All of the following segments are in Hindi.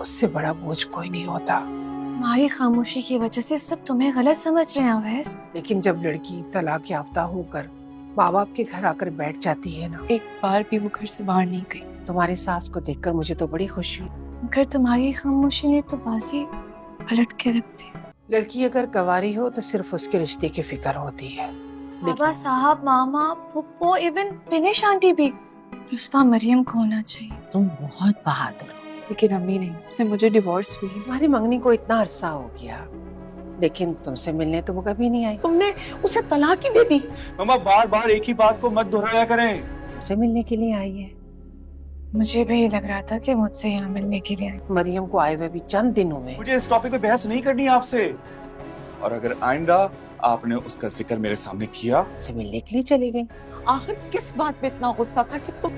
उससे बड़ा बोझ कोई नहीं होता। तुम्हारी खामोशी की वजह से सब तुम्हें गलत समझ रहे हैं अवैस। लेकिन जब लड़की तलाक याफ्ता होकर माँ बाप के घर आकर बैठ जाती है ना, एक बार भी वो घर से बाहर नहीं गई, तुम्हारी सास को देखकर मुझे तो बड़ी खुशी हुई। मगर तुम्हारी खामोशी ने तो बाजी पलट के रख दी। लड़की अगर गंवारी हो तो सिर्फ उसके रिश्ते की फिक्र होती है, बाबा साहब, मामा, पुप्पो, इवन फिनिश आंटी भी रुस्वा मरियम को होना चाहिए। तुम बहुत बहादुर हो। लेकिन अम्मी नहीं, से मुझे डिवोर्स हुई। तुम्हारी मंगनी को इतना अरसा हो गया, लेकिन तुमसे मिलने तो वो कभी नहीं आई। तुमने उसे तलाक ही दे दी। मम्मा बार बार एक ही बात को मत दोहराया करें। तुमसे मिलने के लिए आई है। मुझे भी लग रहा था कि मुझसे यहाँ मिलने के लिए आई। मरियम को आए हुए भी चंद दिन हुए। मुझे इस टॉपिक पे बहस नहीं करनी आपसे, और अगर आइंदा आपने उसका जिक्र मेरे सामने किया, से मिलने के लिए चली गई। आखिर किस बात पे इतना गुस्सा था कि तुम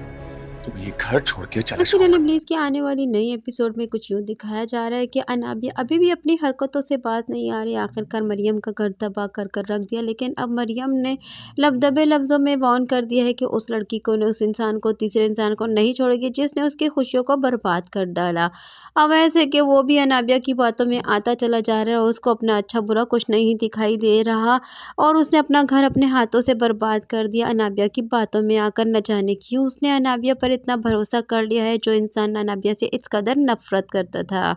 तो ये घर छोड़ के चले जाओ। सीरियल इब्लीस की आने वाली नई एपिसोड में कुछ यूँ दिखाया जा रहा है कि अनाबिया अभी भी अपनी हरकतों से बात नहीं आ रही। आखिरकार मरियम का घर तबाह कर रख दिया, लेकिन अब मरियम ने लबदबे लफ्ज़ों में वार्न कर दिया है कि उस लड़की को, उस इंसान को, तीसरे इंसान को नहीं छोड़ेगी जिसने उसकी खुशियों को बर्बाद कर डाला। अब ऐसे कि वो भी अनाबिया की बातों में आता चला जा रहा है, उसको अपना अच्छा बुरा कुछ नहीं दिखाई दे रहा और उसने अपना घर अपने हाथों से बर्बाद कर दिया अनाबिया की बातों में आकर। न जाने क्यों उसने अनाबिया पर इतना भरोसा कर लिया है, जो इंसान अनाबिया से इस कदर नफरत करता था।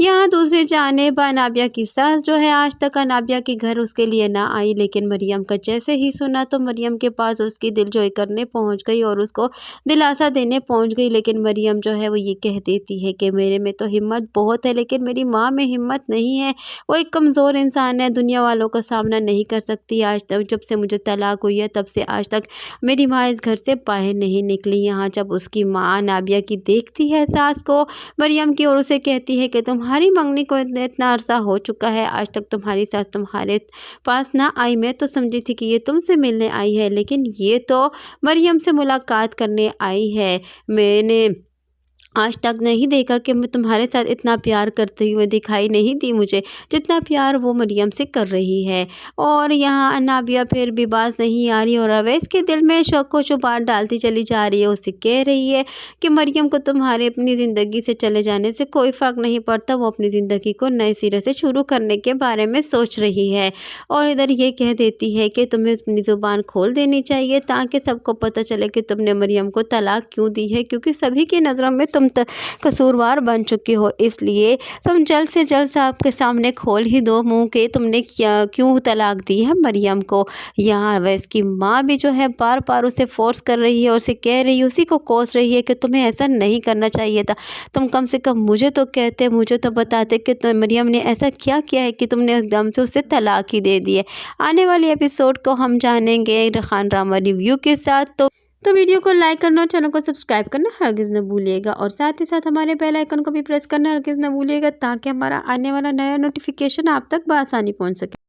यहाँ दूसरी जानिब अनाबिया की सास जो है, आज तक अनाबिया के घर उसके लिए ना आई, लेकिन मरियम का जैसे ही सुना तो मरियम के पास उसकी दिलजोई करने पहुँच गई और उसको दिलासा देने पहुँच गई। लेकिन मरियम जो है वो ये कह देती है कि मेरे में तो हिम्मत बहुत है, लेकिन मेरी माँ में हिम्मत नहीं है। वो एक कमज़ोर इंसान है, दुनिया वालों का सामना नहीं कर सकती। आज तक जब से मुझे तलाक हुई है, तब से आज तक मेरी माँ इस घर से बाहर नहीं निकली। यहाँ जब उसकी माँ नाबिया की देखती है सास को मरियम की, और उसे कहती है कि तुम्हारी मंगनी को इतना अरसा हो चुका है, आज तक तुम्हारी सास तुम्हारे पास ना आई। मैं तो समझी थी कि ये तुमसे मिलने आई है, लेकिन ये तो मरियम से मुलाकात करने आई है। मैंने आज तक नहीं देखा कि मैं तुम्हारे साथ इतना प्यार करते हुए दिखाई नहीं दी मुझे, जितना प्यार वो मरियम से कर रही है। और यहाँ अनाबिया फिर भी बाज नहीं आ रही और अवैस के दिल में शक को शुबात डालती चली जा रही है। उससे कह रही है कि मरियम को तुम्हारे अपनी ज़िंदगी से चले जाने से कोई फ़र्क नहीं पड़ता, वो अपनी ज़िंदगी को नए सिरे से शुरू करने के बारे में सोच रही है। और इधर ये कह देती है कि तुम्हें अपनी ज़ुबान खोल देनी चाहिए ताकि सबको पता चले कि तुमने मरियम को तलाक क्यों दी है, क्योंकि सभी की नज़रों में तुम कसूरवार बन चुके हो। इसलिए तुम जल्द से जल्द साहब के सामने खोल ही दो मुंह के तुमने क्यों तलाक दी है मरियम को। यहाँ अवैस की माँ भी जो है बार बार उसे फोर्स कर रही है और उसे कह रही है, उसी को कोस रही है कि तुम्हें ऐसा नहीं करना चाहिए था। तुम कम से कम मुझे तो कहते, मुझे तो बताते कि मरियम ने ऐसा क्या किया है कि तुमने एकदम से उससे तलाक ही दे दी है। आने वाली एपिसोड को हम जानेंगे खान ड्रामा रिव्यू के साथ। तो वीडियो को लाइक करना और चैनल को सब्सक्राइब करना हरगिज़ न भूलिएगा, और साथ ही साथ हमारे बेल आइकन को भी प्रेस करना हरगिज़ न भूलिएगा, ताकि हमारा आने वाला नया नोटिफिकेशन आप तक बआसानी पहुंच सके।